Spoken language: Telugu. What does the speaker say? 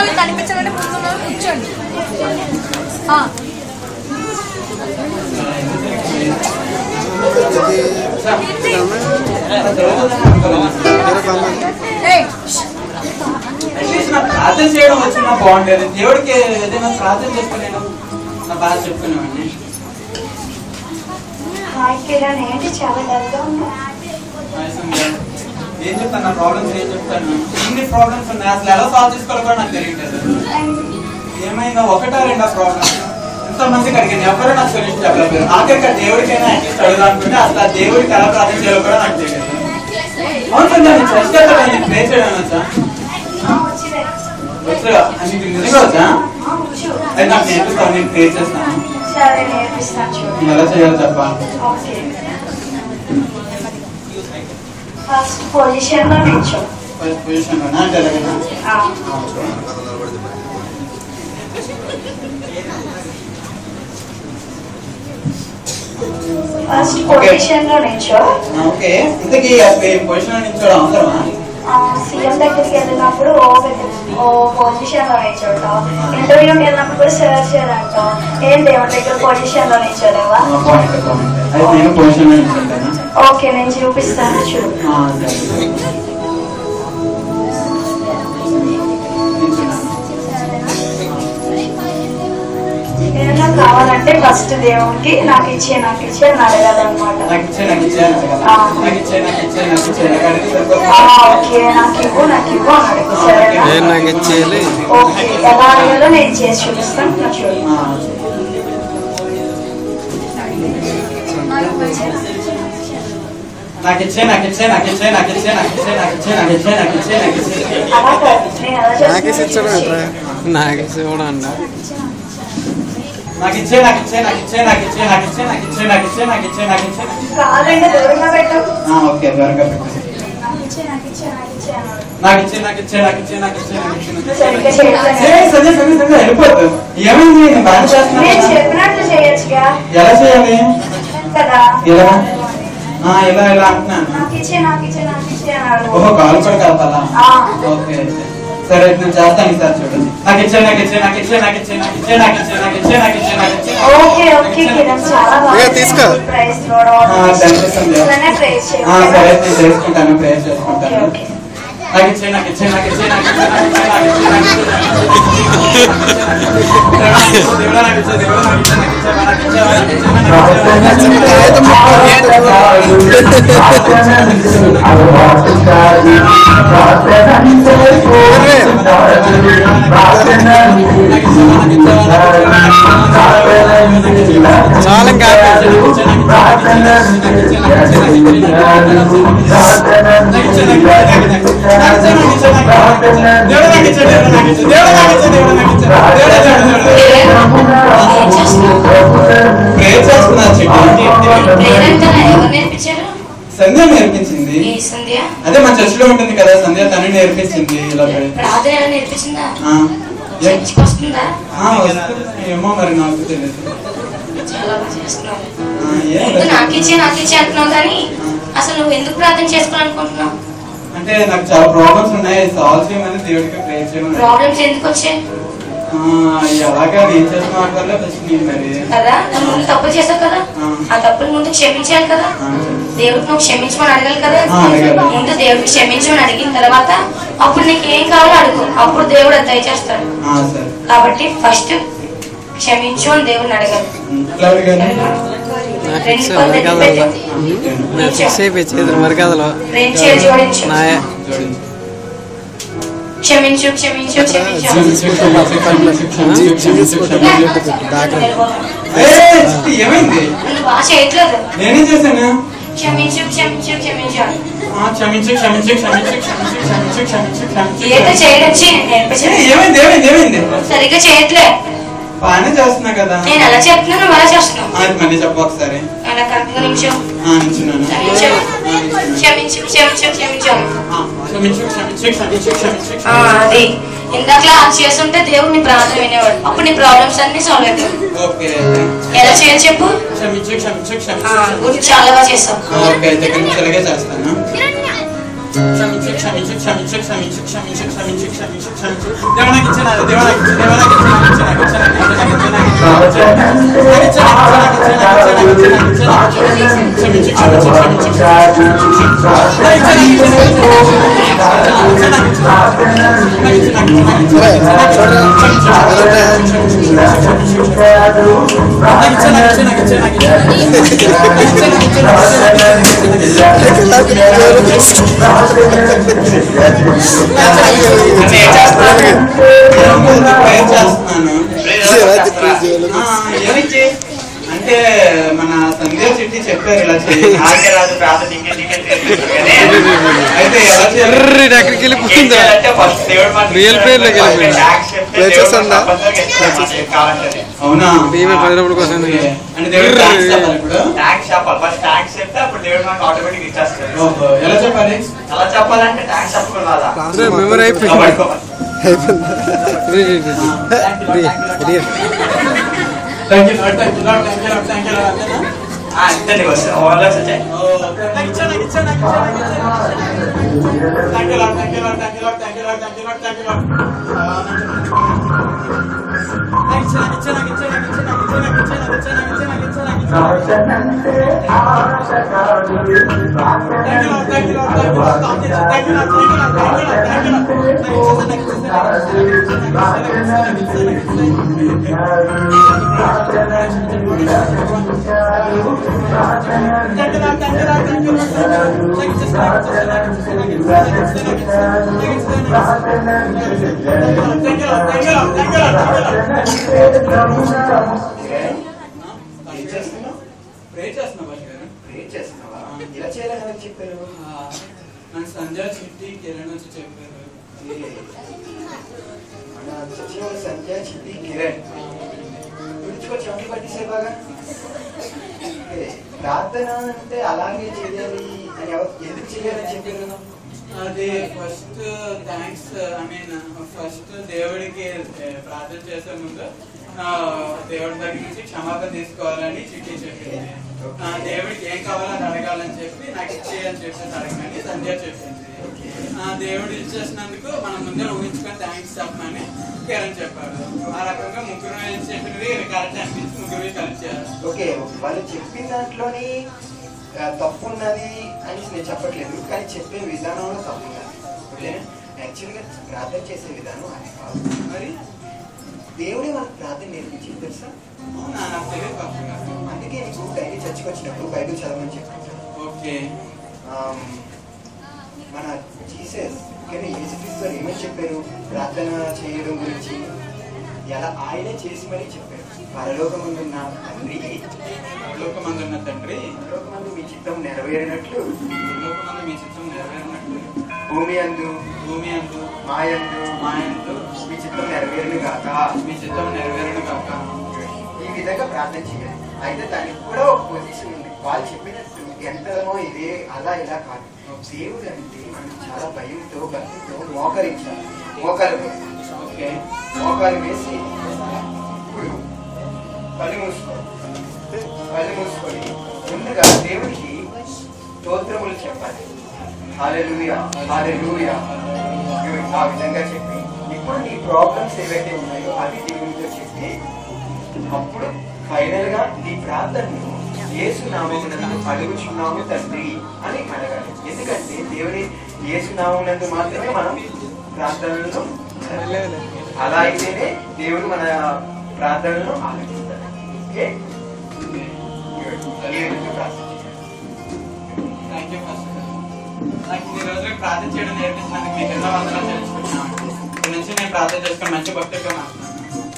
వాళ్ళు కనిపించాలంటే ముందు కూర్చోండి. ప్రార్థన చేయడం వచ్చినా బాగుండేది. దేవుడికి ఏదైనా ప్రార్థన చేసుకుని నేను నా బాధ చెప్పుకునేవాడిని. ఏం చెప్తాను, నా ప్రాబ్లమ్స్ ఏం చెప్తాను, ఎన్ని ప్రాబ్లమ్స్ ఉన్నాయి, అసలు ఎలా సాల్వ్ చేసుకోవాలో కూడా నాకు తెలియట్లేదు. ఏమైందా ఒకటా రెండా ప్రాబ్లమ్స్ ఎంతమందికి అడిగాను, ఎవరు నాకు సొల్యూషన్ చెప్పలేదు. ఆఖరికి ఆ దేవుడికైనా అట్లీస్ట్ అడుగుదాం అనుకుంటే అసలు ఆ దేవుడికి ఎలా ప్రార్థన చేయాలో కూడా నాకు తెలియదు. అవును సార్, నేను చర్చ్ వెళ్తాను, నేను ప్రే చేయడం వచ్చా? వచ్చా నీకు నిజంగా వచ్చా? అది నాకు నేర్పిస్తాను, నేను ప్రే చేస్తాను. ఎలా చేయాలో చెప్పాలి. ఫస్ట్ పొజిషన్ లో నిల్చో. ఫస్ట్ పొజిషన్ లోనా? అంటే ఎలాగైనా ఫస్ట్ పొజిషన్ లో నిల్చో. ఓకే, ఇంతకీ అసలు ఈ పొజిషన్ లో నిల్చోవడం అవసరమా? సీఎం దగ్గరికి వెళ్ళినప్పుడు ఓ పొజిషన్ లో నిల్చోటం, ఇంటర్వ్యూకి వెళ్ళినప్పుడు కూడా సర్చ్ చేయాలంటాం. ఏం దేవుడి దగ్గర పొజిషన్ లో నిల్చోలేవా? ఓకే, నేను చూపిస్తాను చూడు. ఏదైనా కావాలంటే ఫస్ట్ దేవుడికి నాకు ఇచ్చే అని అడగాలన్నమాట. ఓకే, నాకు ఇవ్వు అని అడుగు. సరేనా? ఓకే, ఎలా అడగాలో నేను చేసి చూపిస్తాను. చూడు, కావాలంటే దూరంగా పెట్టు. నేను చెప్పినట్టు చేయొచ్చుగా. ఎలా చేయాలి కదా? ఇలా ఇలా అంటున్నాను. నాకు ఇచ్చే ఓహో, కాలు కూడా కలపాలా? ఓకే, సరే నేను చేస్తాను. సార్ చూడు, నాకు ఇచ్చే. ఓకే ఓకే, చాలా బాగా తీసుకో. ప్రైస్ సరే, నేను చేసుకుంటాను, ప్రేయర్ చేసుకుంటాను. నాకు ఇచ్చే. సంధ్య నేర్పించింది. అదే మా చర్చ్ లో ఉంటుంది కదా సంధ్య, తను నేర్పించింది. ఏమో మరి నాకు తెలియదు. అసలు నువ్వు ఎందుకు ప్రార్థన చేసుకోవాలనుకుంటున్నావు? అంటే నాకు చాలా ప్రాబ్లమ్స్ ఉన్నాయి, సాల్వ్ చేయమని దేవుడికి ప్రేయర్ చేయమని. ప్రాబ్లమ్స్ ఎందుకు వచ్చాయి? అలాగా నేను చేసిన వాటి వల్ల వచ్చినాయి మరి కదా. ముందు తప్పు చేసావు కదా, ఆ తప్పులు ముందు క్షమించాలి కదా. దేవుడికి నువ్వు క్షమించమని అడగాలి కదా. ముందు దేవుడికి క్షమించమని అడిగిన తర్వాత అప్పుడు నీకు ఏం కావాలో అడుగు, అప్పుడు దేవుడు అది దయచేస్తాడు. కాబట్టి ఫస్ట్ క్షమించు అని దేవుడిని అడగాలి. క్షమించు క్షమించు క్షమించు. బాగా చేయట్లేదు. నేనేం చేశాను? క్షమించు క్షమించు క్షమించు. క్షమించు క్షమించు క్షమించు క్షమించు క్షమించు క్షమించు క్షమించు. ఏదో చేయొచ్చి నేర్పించాను. ఏమైంది? సరిగ్గా చేయట్లే. బాగానే చేస్తున్నా కదా. నేను అలా చెప్తున్నాను, అలా చేస్తున్నాను. అది మళ్ళీ చెప్పు ఒకసారి. అలా కరెక్ట్గా నిమిషం. నిల్చున్నాను. క్షమించు క్షమించు క్షమించు. క్షమించు క్షమించు క్షమించు క్షమించు. అది ఇందాక చేస్తుంటే దేవుడు నీ ప్రార్థన వినేవాడు, అప్పుడు నీ ప్రాబ్లమ్స్ అన్ని సాల్వ్ అవుతాయి. ఎలా చేయాలి చెప్పు? క్షమించు క్షమించు క్షమించు. చాలా బాగా చేస్తావు. ఓకే, దగ్గర నుంచి అలాగే చేస్తాను. క్షమించు క్షమించు క్షమించు క్షమించు క్షమించు క్షమించు క్షమించు క్షమించు దేవునికి ఇచ్చినారు దేవునికి అంటే మన సంధ్య చిట్టి చెప్పారు ఇలా చేయాలి అయితే ఎలా అవునా ఎలా చెప్పాలి అలా చెప్పాలంటే ట్యాక్స్ సంధ్య చిట్టి కిరణ్ వచ్చి చెప్పారు సంధ్య చిట్టి కిరణ్ చెమట పట్టిసే బాగా ప్రార్థన అంటే అలాగే చేయాలి అని ఎందుకు చేయాలని చెప్పారు అది first thanks I mean first దేవుడికి ప్రార్థన చేసే ముందు దేవుడి దగ్గర నుంచి క్షమాపణ తీసుకోవాలని చిట్టి చెప్పింది దేవుడికి ఏం కావాలని అడగాలని చెప్పి నాకు ఇచ్చేయని చెప్పేసి అడగమని సంధ్య చెప్పింది దేవుడు ఇచ్చేసినందుకు మనం ముందే ఊహించుకొని థ్యాంక్స్ చెప్పమని కిరణ్ చెప్పాడు ఆ రకంగా ముగ్గురు చెప్పినవి కరెక్ట్ అనిపించి ముగ్గురు కలిసి ఓకే వాళ్ళు చెప్పిన దాంట్లోని తప్పు ఉన్నది అని నేను చెప్పట్లేదు కానీ చెప్పే విధానంలో తప్పు ఉన్నది ఓకేనా యాక్చువల్గా ప్రార్థన చేసే విధానం అది కాదు మరి దేవుడే మనకు ప్రార్థన నేర్పించింది తెలుసా నాకు తెలియదు అందుకే నీకు డైలీ చర్చికి వచ్చినప్పుడు బైబిల్ చదవమని చెప్పాను ఓకే మన జీసస్ కానీ యేసుక్రీస్తు గారు ఏమని చెప్పారు ప్రార్థన చేయడం గురించి ఎలా ఆయనే చేసి మరీ చెప్పారు పరలోకమందున్న తండ్రి పరలోకమందున్న తండ్రి పరలోకమందు మీ చిత్తం నెరవేరినట్లు పరలోకమందు మీ చిత్తం నెరవేరినట్లు భూమి అందు మాయందు మీ చిత్తం నెరవేరును కాక మీ చిత్తం నెరవేరును కాక ఈ విధంగా ప్రార్థన చేయాలి అయితే దానికి కూడా ఒక పొజిషన్ ఉంది వాళ్ళు చెప్పినట్టు ఎంతనో ఇదే అలా ఇలా కాదు దేవుడు అంటే మనం చాలా భయంతో భక్తితో మోకరించాలి మోకాలు వేసి ఇప్పుడు కళ్ళు మూసుకొని ముందుగా దేవుడికి స్తోత్రములు చెప్పాలి హల్లెలూయా హల్లెలూయా ఆ విధంగా చెప్పి ఇప్పుడు నీ ప్రాబ్లమ్స్ ఏవైతే ఉన్నాయో అవి దేవుడితో చెప్పి అప్పుడు ఫైనల్ గా నీ ప్రార్థనను యేసు నామమునందు అడుగుచున్నాము తండ్రి అని అడగాలి ఎందుకంటే దేవుని యేసు నామమునందు మాత్రమే మనం ప్రార్థనలను అలా అయితేనే దేవుడు మన ప్రార్థనలను ఆలకిస్తాడు ఓకే నాకు ఈ రోజులకు ప్రార్థన చేయడం నేర్పించినందుకు మీకు ఎన్నో వందనాలు తెలుసుకుంటున్నాను. ఈ నుంచి నేను ప్రార్థన చేసుకుని మంచి భక్తుడిగా మాట్లాడుతున్నాను.